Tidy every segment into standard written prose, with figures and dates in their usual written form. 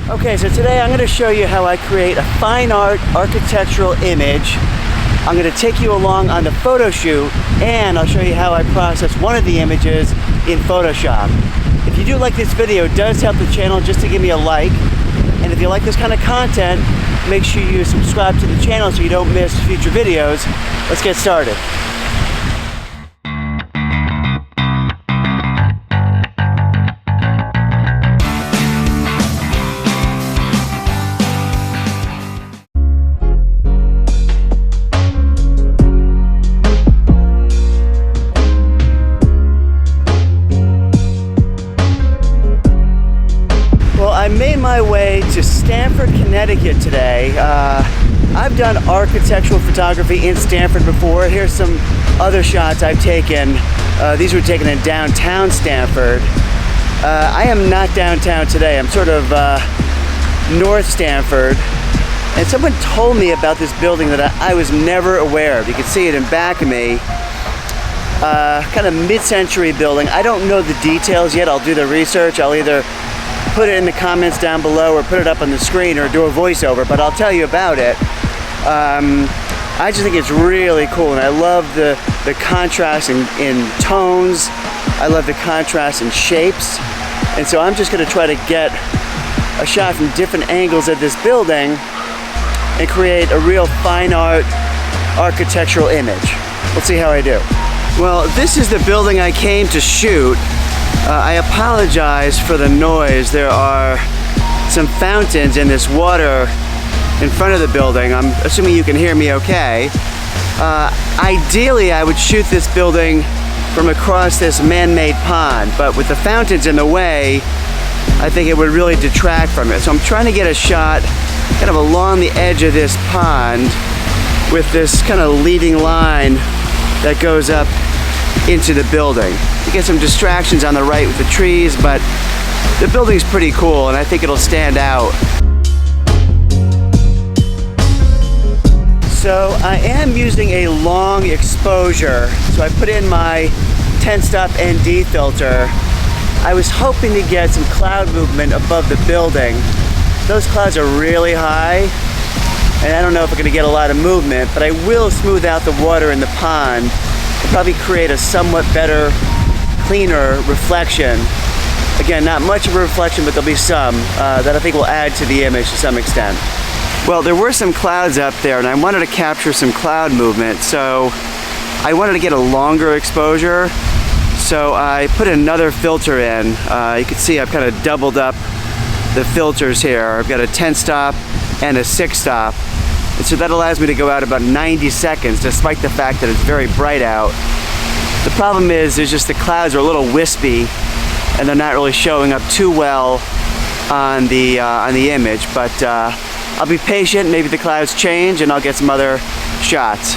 Okay, so today I'm going to show you how I create a fine art architectural image. I'm going to take you along on the photo shoot, and I'll show you how I process one of the images in Photoshop. If you do like this video, it does help the channel just to give me a like. And if you like this kind of content, make sure you subscribe to the channel so you don't miss future videos. Let's get started. I made my way to Stamford, Connecticut today. I've done architectural photography in Stamford before. Here's some other shots I've taken. These were taken in downtown Stamford. I am not downtown today. I'm sort of North Stamford. And someone told me about this building that I was never aware of. You can see it in back of me. Kind of mid-century building. I don't know the details yet. I'll do the research. I'll either put it in the comments down below or put it up on the screen or do a voiceover, but I'll tell you about it. I just think it's really cool, and I love the contrast in tones. I love the contrast in shapes, and so I'm just going to try to get a shot from different angles of this building and create a real fine art architectural image. Let's see how I do. Well, this is the building I came to shoot. I apologize for the noise. There are some fountains in this water in front of the building. I'm assuming you can hear me okay. Ideally, I would shoot this building from across this man-made pond, but with the fountains in the way, I think it would really detract from it. So I'm trying to get a shot kind of along the edge of this pond with this kind of leading line that goes up into the building. You get some distractions on the right with the trees, but the building's pretty cool and I think it'll stand out. So I am using a long exposure. So I put in my 10-stop ND filter. I was hoping to get some cloud movement above the building. Those clouds are really high, and I don't know if I'm gonna get a lot of movement, but I will smooth out the water in the pond and probably create a somewhat better, cleaner reflection. Again, not much of a reflection, but there'll be some that I think will add to the image to some extent. Well, there were some clouds up there, and I wanted to capture some cloud movement, so I wanted to get a longer exposure, so I put another filter in. You can see I've kind of doubled up the filters here. I've got a 10-stop and a 6-stop. And so that allows me to go out about 90 seconds, despite the fact that it's very bright out. The problem is, there's just the clouds are a little wispy, and they're not really showing up too well on the image. But I'll be patient. Maybe the clouds change, and I'll get some other shots.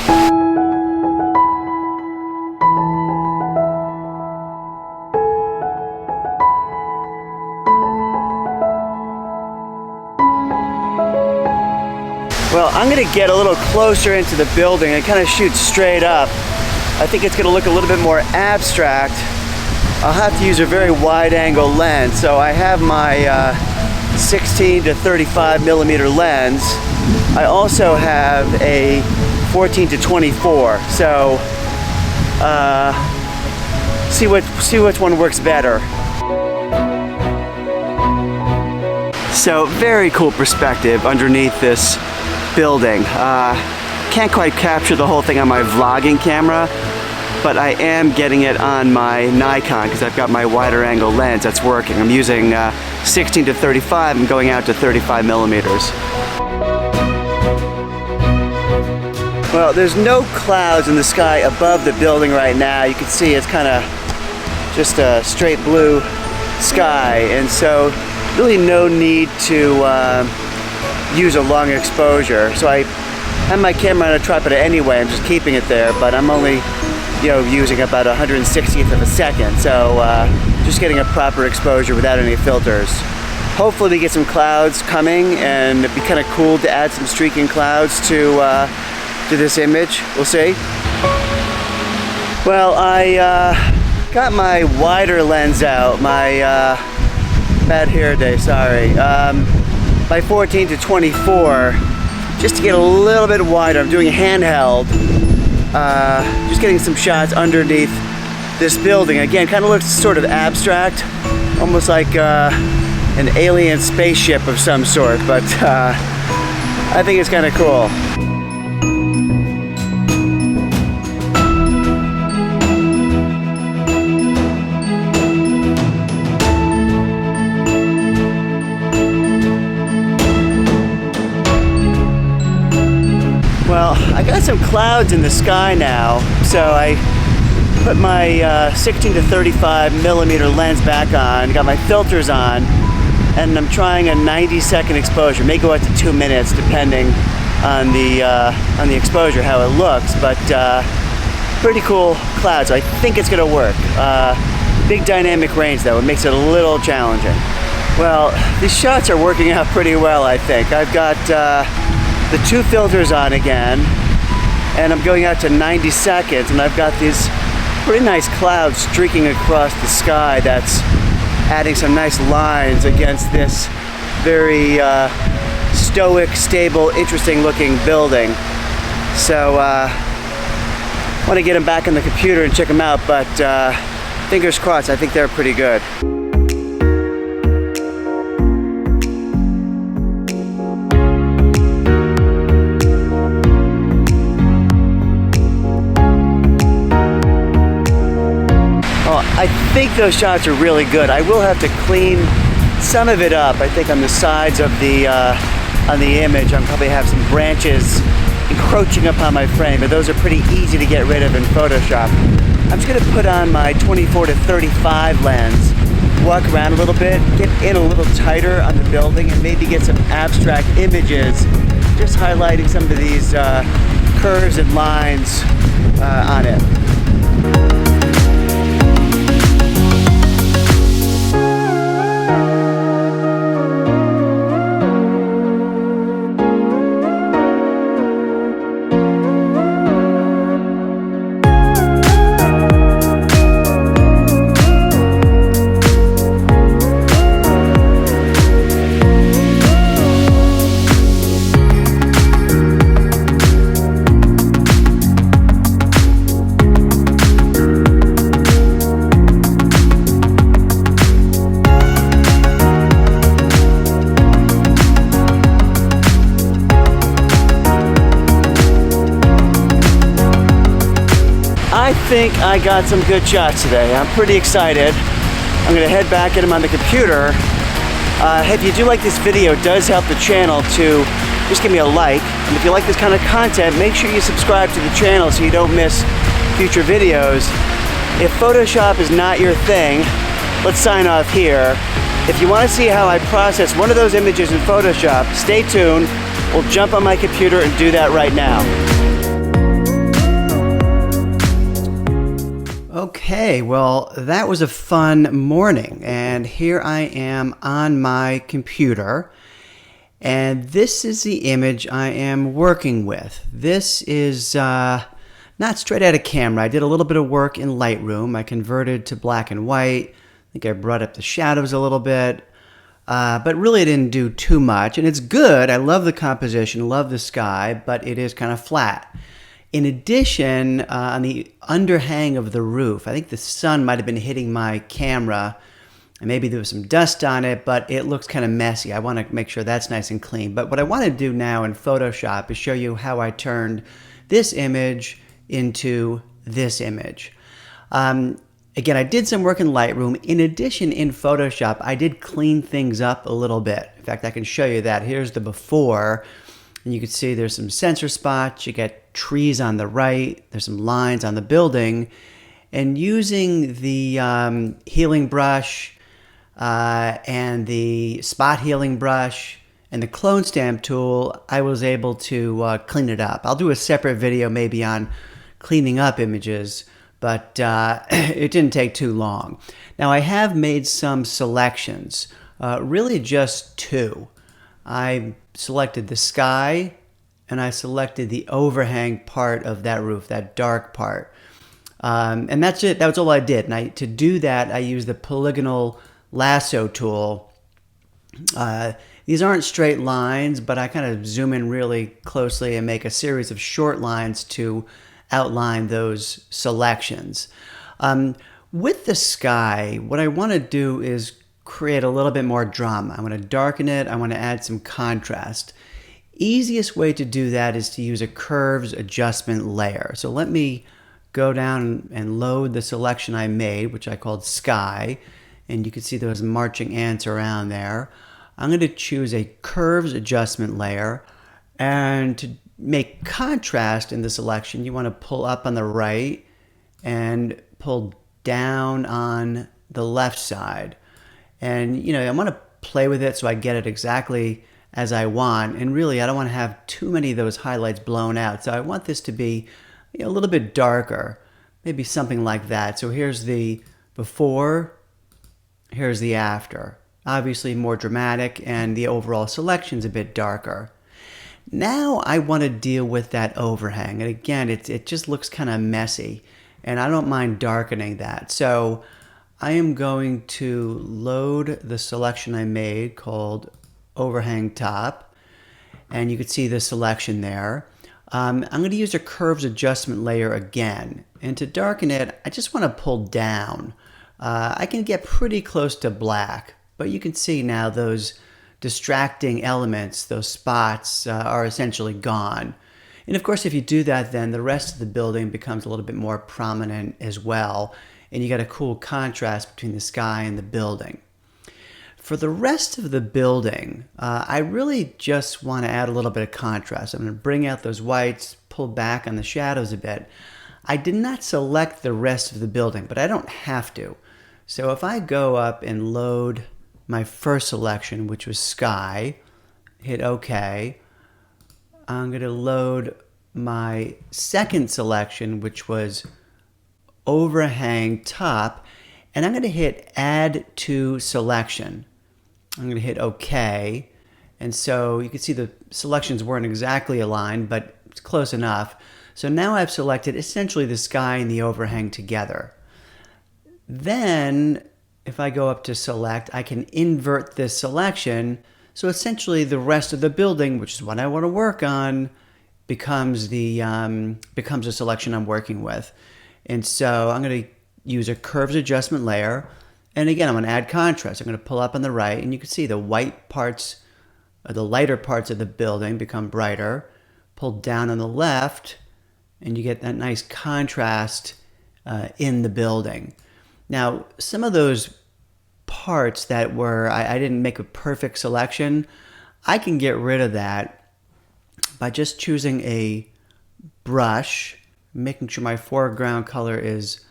Well, I'm going to get a little closer into the building and kind of shoot straight up. I think it's going to look a little bit more abstract. I'll have to use a very wide angle lens. So I have my 16 to 35 millimeter lens. I also have a 14 to 24. So see which one works better. So very cool perspective underneath this building. Can't quite capture the whole thing on my vlogging camera, but I am getting it on my Nikon because I've got my wider angle lens that's working. I'm using 16 to 35 and going out to 35 millimeters. Well, there's no clouds in the sky above the building right now. You can see it's kind of just a straight blue sky, and so really no need to use a long exposure. So I have my camera on a tripod anyway. I'm just keeping it there, but I'm only, using about 1/160th of a second. So just getting a proper exposure without any filters. Hopefully we get some clouds coming, and it'd be kind of cool to add some streaking clouds to this image. We'll see. Well, I got my wider lens out, my bad hair day, sorry. by 14 to 24, just to get a little bit wider. I'm doing handheld, just getting some shots underneath this building. Again, kind of looks sort of abstract, almost like an alien spaceship of some sort, but I think it's kind of cool. Well, I got some clouds in the sky now, so I put my 16 to 35 millimeter lens back on, got my filters on, and I'm trying a 90-second exposure. May go out to 2 minutes depending on the exposure, how it looks, but pretty cool clouds. So I think it's gonna work. Big dynamic range though, it makes it a little challenging. Well, these shots are working out pretty well, I think. I've got the 2 filters on again, and I'm going out to 90 seconds, and I've got these pretty nice clouds streaking across the sky that's adding some nice lines against this very stoic, stable, interesting looking building. So I want to get them back on the computer and check them out, but fingers crossed, I think they're pretty good. I think those shots are really good. I will have to clean some of it up. I think on the sides of the image, I'll probably have some branches encroaching upon my frame, but those are pretty easy to get rid of in Photoshop. I'm just going to put on my 24 to 35 lens, walk around a little bit, get in a little tighter on the building, and maybe get some abstract images, just highlighting some of these curves and lines on it. I think I got some good shots today. I'm pretty excited. I'm gonna head back at them on the computer. If you do like this video, it does help the channel to just give me a like. And if you like this kind of content, make sure you subscribe to the channel so you don't miss future videos. If Photoshop is not your thing, let's sign off here. If you want to see how I process one of those images in Photoshop, stay tuned. We'll jump on my computer and do that right now. Okay, well, that was a fun morning, and here I am on my computer, and this is the image I am working with. This is not straight out of camera. I did a little bit of work in Lightroom. I converted to black and white. I think I brought up the shadows a little bit, but really didn't do too much, and it's good. I love the composition, love the sky, but it is kind of flat. In addition, on the underhang of the roof, I think the sun might have been hitting my camera, and maybe there was some dust on it, but it looks kind of messy. I want to make sure that's nice and clean. But what I want to do now in Photoshop is show you how I turned this image into this image. Again, I did some work in Lightroom. In addition, in Photoshop, I did clean things up a little bit. In fact, I can show you that. Here's the before. And you can see there's some sensor spots, you get trees on the right, there's some lines on the building, and using the healing brush and the spot healing brush and the clone stamp tool, I was able to clean it up. I'll do a separate video maybe on cleaning up images, but it didn't take too long. Now I have made some selections, really just 2. I selected the sky, and I selected the overhang part of that roof, that dark part. And that's it. That was all I did. And to do that, I used the polygonal lasso tool. The These aren't straight lines, but I kind of zoom in really closely and make a series of short lines to outline those selections. With the sky, what I want to do is create a little bit more drama. I want to darken it. I want to add some contrast. Easiest way to do that is to use a curves adjustment layer. So let me go down and load the selection I made, which I called sky, and you can see those marching ants around there. I'm going to choose a curves adjustment layer, and to make contrast in the selection, you want to pull up on the right and pull down on the left side. And I want to play with it so I get it exactly as I want, and really I don't want to have too many of those highlights blown out, so I want this to be a little bit darker, maybe something like that. So here's the before, here's the after. Obviously more dramatic, and the overall selection's a bit darker. Now I want to deal with that overhang, and again it just looks kind of messy, and I don't mind darkening that. So I am going to load the selection I made called overhang top, and you can see the selection there. I'm going to use a curves adjustment layer again, and to darken it I just want to pull down. I can get pretty close to black, but you can see now those distracting elements, those spots are essentially gone. And of course if you do that, then the rest of the building becomes a little bit more prominent as well, and you got a cool contrast between the sky and the building. For the rest of the building, I really just want to add a little bit of contrast. I'm going to bring out those whites, pull back on the shadows a bit. I did not select the rest of the building, but I don't have to. So if I go up and load my first selection, which was sky, hit OK, I'm going to load my second selection, which was overhang top, and I'm going to hit add to selection. I'm going to hit OK, and so you can see the selections weren't exactly aligned, but it's close enough. So now I've selected essentially the sky and the overhang together. Then if I go up to select, I can invert this selection, so essentially the rest of the building, which is what I want to work on, becomes the selection I'm working with. And so I'm going to use a curves adjustment layer, and again I'm going to add contrast. I'm going to pull up on the right, and you can see the white parts, the lighter parts of the building become brighter. Pull down on the left, and you get that nice contrast in the building. Now some of those parts that were, I didn't make a perfect selection, I can get rid of that by just choosing a brush, making sure my foreground color is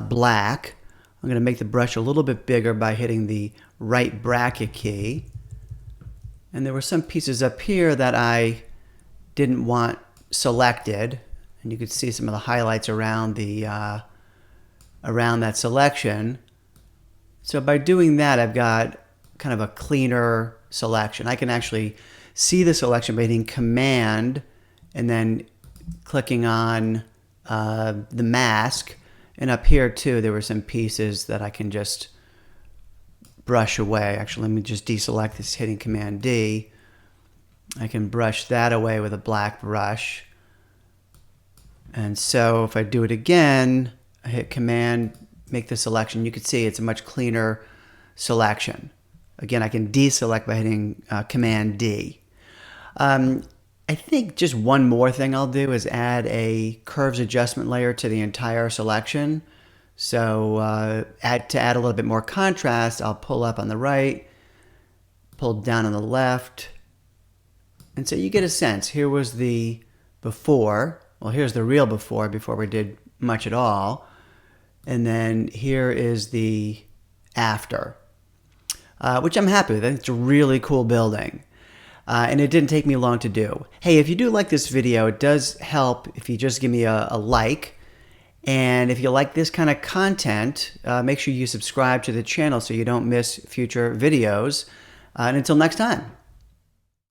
black. I'm going to make the brush a little bit bigger by hitting the right bracket key. And there were some pieces up here that I didn't want selected, and you could see some of the highlights around the around that selection. So by doing that, I've got kind of a cleaner selection. I can actually see the selection by hitting Command and then clicking on the mask. And up here too, there were some pieces that I can just brush away. Actually, let me just deselect this, hitting Command D. I can brush that away with a black brush. And so if I do it again, I hit Command, make the selection, you can see it's a much cleaner selection. Again, I can deselect by hitting Command D. I think just one more thing I'll do is add a curves adjustment layer to the entire selection. So to add a little bit more contrast, I'll pull up on the right, pull down on the left, and so you get a sense. Here was the before. Well, here's the real before we did much at all. And then here is the after, which I'm happy with. I think it's a really cool building. And it didn't take me long to do. Hey, if you do like this video, it does help if you just give me a like. And if you like this kind of content, make sure you subscribe to the channel so you don't miss future videos. And until next time.